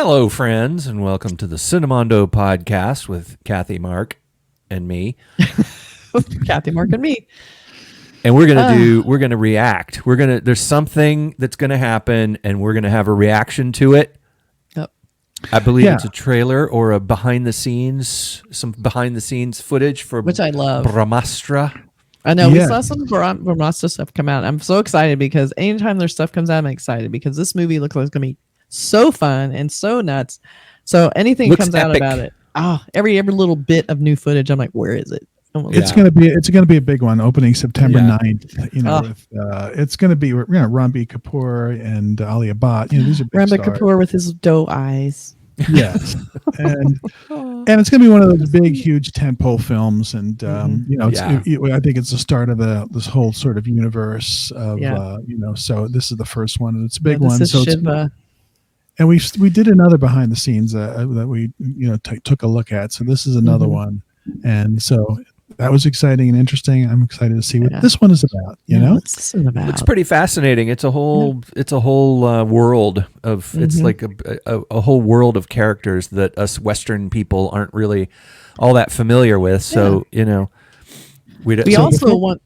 Hello, friends, and welcome to the Cinemondo podcast with Kathy, Mark, and me. Kathy, Mark, and me. And we're gonna react. There's something that's gonna happen, and we're gonna have a reaction to it. Yep. I believe it's a trailer or a some behind the scenes footage for which I love. BRAHMÄSTRA. I know we saw some BRAHMÄSTRA stuff come out. I'm so excited because anytime their stuff comes out, I'm excited because this movie looks like it's gonna be so fun and so nuts. So anything Looks comes epic. out about it, every little bit of new footage, I'm like, where is it? It's gonna be a big one, opening September 9th. It's gonna be Ranbir Kapoor and Ali Abad. These are big Ranbir stars. Kapoor with his doe eyes. Yes, and it's gonna be one of those big, huge tentpole films, and I think it's the start of this whole sort of universe of So this is the first one, and it's a big one. So and we did another behind the scenes that we took a look at. So this is another one, and so that was exciting and interesting. I'm excited to see what this one is about. What's this about? It's pretty fascinating. It's a whole world of it's like a whole world of characters that us Western people aren't really all that familiar with. So we also want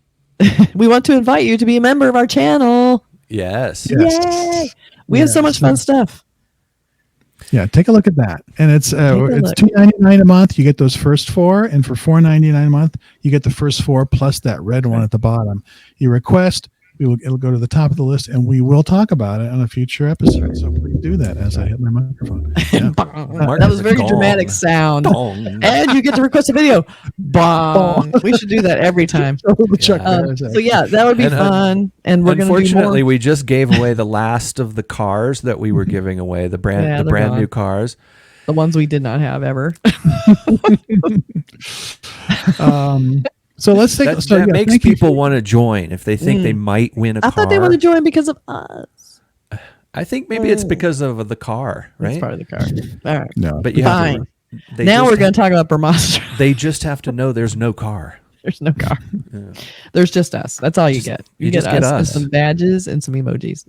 we want to invite you to be a member of our channel. Yes. Yay! We have so much fun stuff. Yeah, take a look at that, and it's $2.99 a month. You get those first four, and for $4.99 a month, you get the first four plus that red one at the bottom. You request, it'll go to the top of the list, and we will talk about it on a future episode. So please do that as I hit my microphone. Yeah. That was a very dramatic sound. Bong. And you get to request a video. Bong. We should do that every time. So that would be fun. And we're going to unfortunately, we just gave away the last of the cars that we were giving away, the brand new cars. The ones we did not have ever. So let's take that makes people want to join if they think they might win a car. I thought they want to join because of us. I think maybe it's because of the car, right? It's part of the car. All right. No, but fine. Now we're going to talk about BRAHMÄSTRA. They just have to know there's no car. There's no car. Yeah. There's just us. That's all you get. You get us and some badges and some emojis.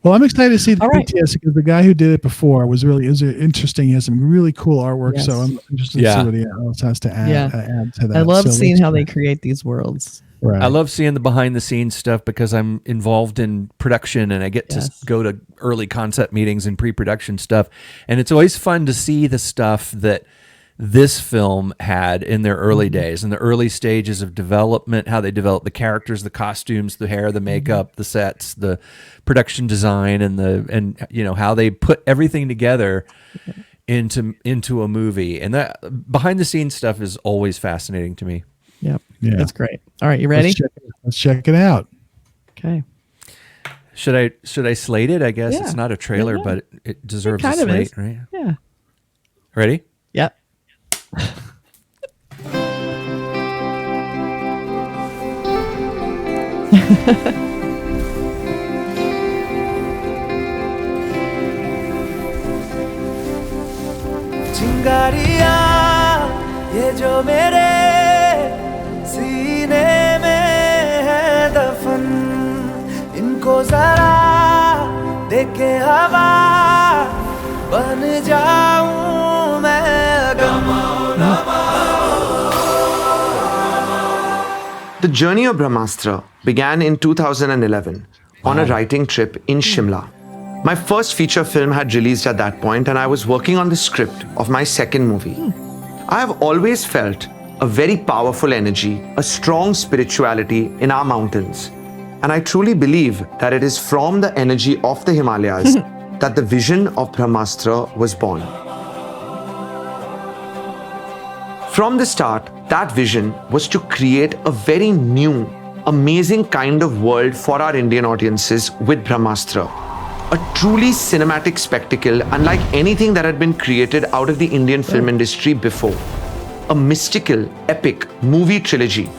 Well, I'm excited to see the BTS because the guy who did it before was interesting. He has some really cool artwork. Yes. So I'm interested to see what else has to add to that. I love seeing how they create these worlds. Right. I love seeing the behind the scenes stuff because I'm involved in production and I get to go to early concept meetings and pre-production stuff. And it's always fun to see the stuff that this film had in their early days, in the early stages of development, how they developed the characters, the costumes, the hair, the makeup, the sets, the production design, and how they put everything together into a movie. And that behind the scenes stuff is always fascinating to me. Yep. Yeah. That's great. All right, you ready? Let's check it out. Okay. Should I slate it? I guess it's not a trailer, but it deserves a slate, right? Yeah. Ready? Yep. चिंगारियां ये जो मेरे सीने में है दफन इनको जरा देखे हवा बन जाऊं मैं The journey of BRAHMÄSTRA began in 2011 on a writing trip in Shimla. My first feature film had released at that point and I was working on the script of my second movie. I have always felt a very powerful energy, a strong spirituality in our mountains. And I truly believe that it is from the energy of the Himalayas that the vision of BRAHMÄSTRA was born. From the start, that vision was to create a very new, amazing kind of world for our Indian audiences with BRAHMÄSTRA. A truly cinematic spectacle unlike anything that had been created out of the Indian film industry before. A mystical, epic movie trilogy.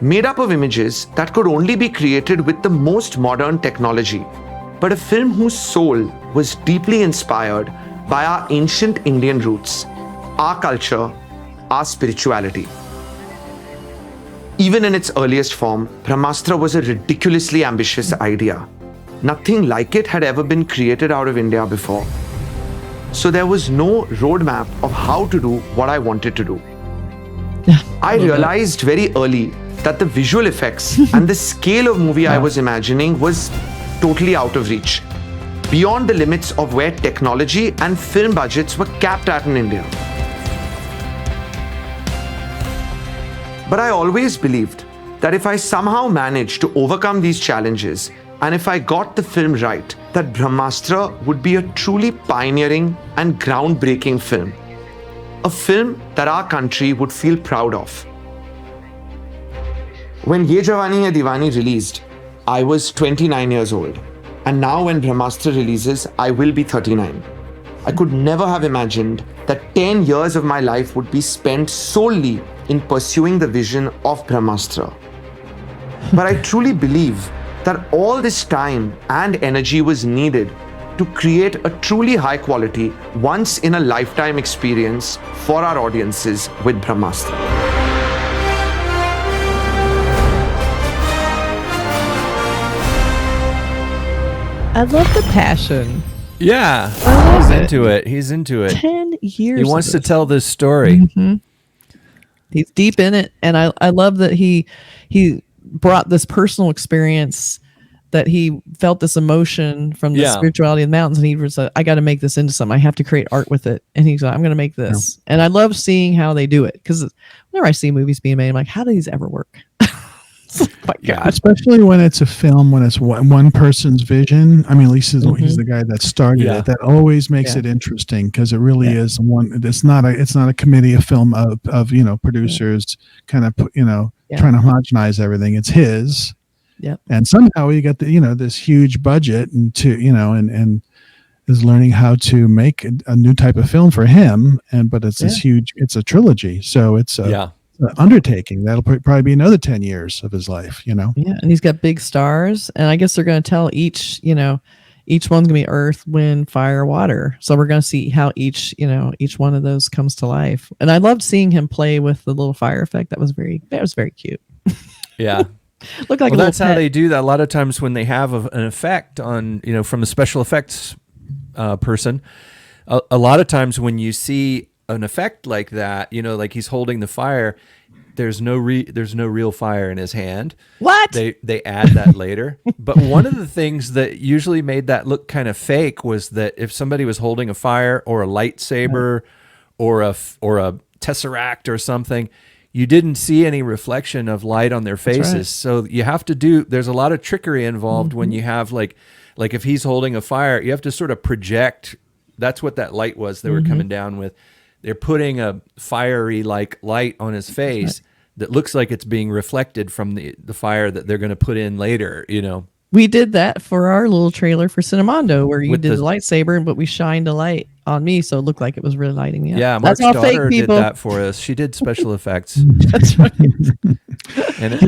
Made up of images that could only be created with the most modern technology, but a film whose soul was deeply inspired by our ancient Indian roots, our culture, our spirituality. Even in its earliest form, BRAHMÄSTRA was a ridiculously ambitious idea. Nothing like it had ever been created out of India before. So there was no roadmap of how to do what I wanted to do. I realized very early that the visual effects and the scale of movie I was imagining was totally out of reach, beyond the limits of where technology and film budgets were capped at in India. But I always believed that if I somehow managed to overcome these challenges, and if I got the film right, that BRAHMÄSTRA would be a truly pioneering and groundbreaking film. A film that our country would feel proud of. When Ye Jawani Hai Diwani released, I was 29 years old. And now when BRAHMÄSTRA releases, I will be 39. I could never have imagined that 10 years of my life would be spent solely in pursuing the vision of BRAHMÄSTRA. But I truly believe that all this time and energy was needed to create a truly high quality, once in a lifetime experience for our audiences with BRAHMÄSTRA. I love the passion. Yeah, he's into it. He's into it. 10 years. He wants to tell this story. Mm-hmm. He's deep in it, and I love that he brought this personal experience, that he felt this emotion from the spirituality of the mountains, and he was like, I got to make this into something. I have to create art with it. And he's like, I'm going to make this. And I love seeing how they do it, because whenever I see movies being made, I'm like, how do these ever work? Especially when it's a film, when it's one person's vision. I mean, at least he's the guy that started it. That always makes it interesting, because it really is one. It's not a committee, a film of producers kind of trying to homogenize everything. It's his. Yep. And somehow he got this huge budget and and is learning how to make a new type of film for him. But it's this huge. It's a trilogy, so it's an undertaking that'll probably be another 10 years of his life. And he's got big stars, and I guess they're going to tell each one's going to be earth, wind, fire, water. So we're going to see how each one of those comes to life. And I loved seeing him play with the little fire effect. That was very cute. Yeah. Looked like that's how they do that. A lot of times when they have an effect on, from a special effects person, a lot of times when you see an effect like that, like he's holding the fire, there's no real fire in his hand. What? They add that later. But one of the things that usually made that look kind of fake was that if somebody was holding a fire or a lightsaber or a tesseract or something, you didn't see any reflection of light on their faces. Right. So you have to there's a lot of trickery involved when you have like if he's holding a fire, you have to sort of project. That's what that light was they were coming down with. They're putting a fiery light on his face that looks like it's being reflected from the fire that they're going to put in later, We did that for our little trailer for Cinemondo, where you did the lightsaber, but we shined a light on me, so it looked like it was really lighting me up. Yeah, Mark's daughter did that for us. She did special effects. That's right. And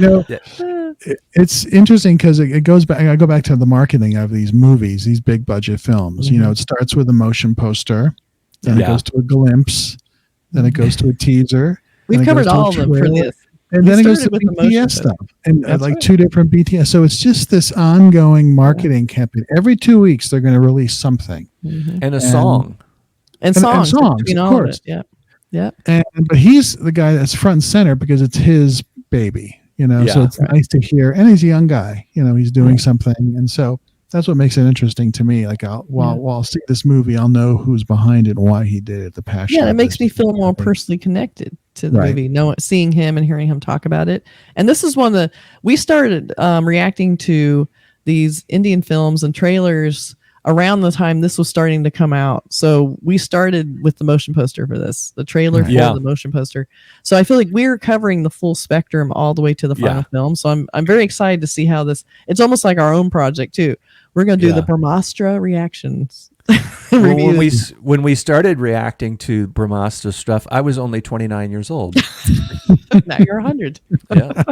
it's interesting because it goes back. I go back to the marketing of these movies, these big budget films. It starts with a motion poster, then it goes to a glimpse, then it goes to a teaser. We've covered all of them for this. And then it goes to BTS stuff, and two different BTS. So it's just this ongoing marketing campaign. Every 2 weeks, they're going to release something, and a song, and songs, of course. Yeah. But he's the guy that's front and center because it's his baby, So it's nice to hear, and he's a young guy, he's doing something, and so that's what makes it interesting to me. Like while I'll see this movie, I'll know who's behind it and why he did it. The passion. Yeah, it makes me feel more personally connected to the movie, seeing him and hearing him talk about it. And this is one that we started reacting to these Indian films and trailers around the time this was starting to come out. So we started with the motion poster for this, the trailer for the motion poster. So I feel like we're covering the full spectrum all the way to the final film. So I'm very excited to see how this. It's almost like our own project too. We're going to do the BRAHMÄSTRA reactions. Well, when we started reacting to BRAHMÄSTRA stuff, I was only 29 years old. Now you're 100. Yeah.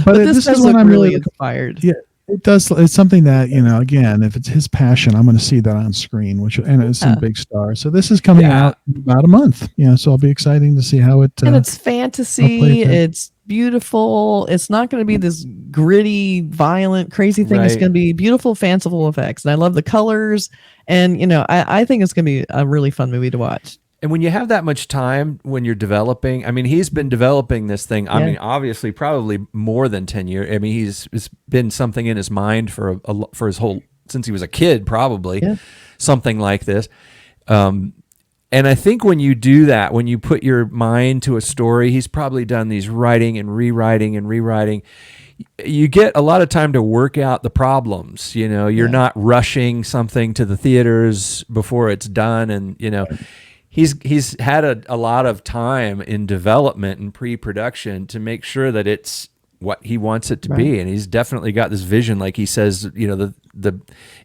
But this is one I'm really inspired. Yeah, it does. It's something that again, if it's his passion, I'm going to see that on screen. And it's some big stars. So this is coming out in about a month. So it'll be exciting to see how it. And it's fantasy. It's beautiful. It's not going to be this gritty, violent, crazy thing. It's going to be beautiful, fanciful effects. And I love the colors. And, you know, I think it's going to be a really fun movie to watch. And when you have that much time when you're developing, I mean, he's been developing this thing. I mean, obviously, probably more than 10 years. I mean, it's been something in his mind for his whole, since he was a kid, probably something like this. And I think when you do that, when you put your mind to a story, he's probably done these writing and rewriting. You get a lot of time to work out the problems. You know, you're not rushing something to the theaters before it's done. And, you know, he's had a lot of time in development and pre-production to make sure that it's what he wants it to be. And he's definitely got this vision. Like he says, you know, the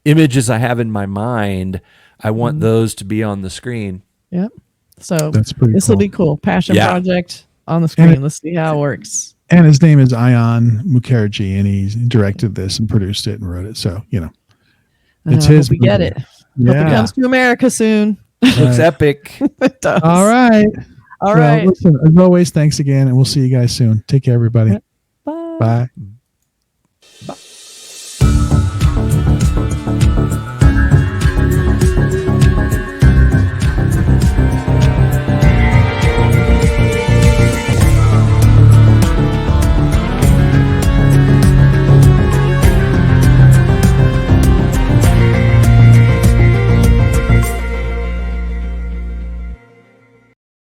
images I have in my mind, I want those to be on the screen. Yep. So this will be cool. Passion project on the screen. Let's see how it works. And his name is Ayan Mukherjee, and he directed this and produced it and wrote it. So, you know, it's his. We get it. Hope it comes to America soon. Looks epic. It does. All right. All right. Listen, as always, thanks again, and we'll see you guys soon. Take care, everybody. Bye. Bye.